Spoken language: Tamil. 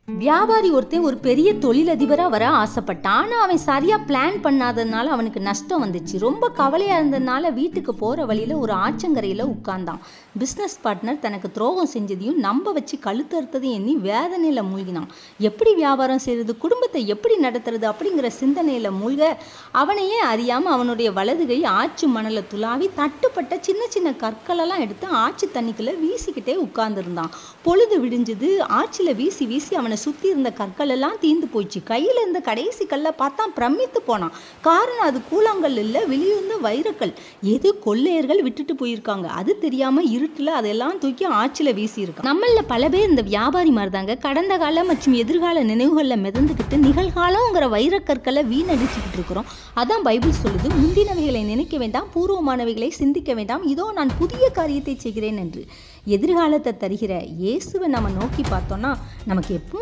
வியாபாரி ஒருத்தன் ஒரு பெரிய தொழிலதிபராக வர ஆசைப்பட்டான். ஆனால் அவன் சரியாக பிளான் பண்ணாததுனால அவனுக்கு நஷ்டம் வந்துச்சு. ரொம்ப கவலையாக இருந்ததுனால வீட்டுக்கு போகிற வழியில் ஒரு ஆற்றங்கரையில் உட்கார்ந்தான். பிஸ்னஸ் பார்ட்னர் தனக்கு துரோகம் செஞ்சதையும் நம்ப வச்சு கழுத்தறுத்ததையும் எண்ணி வேதனையில் மூழ்கினான். எப்படி வியாபாரம் செய்கிறது, குடும்பத்தை எப்படி நடத்துறது அப்படிங்கிற சிந்தனையில் மூழ்க அவனையே அறியாமல் அவனுடைய வலது கை ஆற்று மணலை துளாவி தட்டுப்பட்ட சின்ன சின்ன கற்களெல்லாம் எடுத்து ஆற்று தண்ணிக்குள்ளே வீசிக்கிட்டே உட்கார்ந்துருந்தான். பொழுது விடிஞ்சது. ஆற்றில் வீசி வீசி அவனை சுற்றி இருந்த கற்கள் எல்லாம் தீர்ந்து போயிடுச்சு. கையில் இருந்த கடைசி கல்லை பார்த்தா பிரமித்து போனான். காரணம் அது கூழாங்கல் இல்லை, வெளியிருந்த வைரக்கல். எது கொள்ளையர்கள் விட்டுட்டு போயிருக்காங்க. அது தெரியாம இருட்டில் அதெல்லாம் தூக்கி ஆற்றில் வீசி இருக்கான். நம்மள பல பேர் இந்த வியாபாரி மாதிரி தாங்க கடந்த கால மற்றும் எதிர்கால நினைவுகளில் மிதந்துக்கிட்டு நிகழ்காலங்கிற வைரக்கற்களை வீணடிச்சுக்கிட்டு இருக்கிறோம். அதான் பைபிள் சொல்லுது, முந்தினவைகளை நினைக்க வேண்டாம், பூர்வமானவைகளை சிந்திக்க வேண்டாம், இதோ நான் புதிய காரியத்தை செய்கிறேன் என்று. எதிர்காலத்தை தருகிற இயேசுவை நம்ம நோக்கி பார்த்தோம்னா நமக்கு எப்பவும்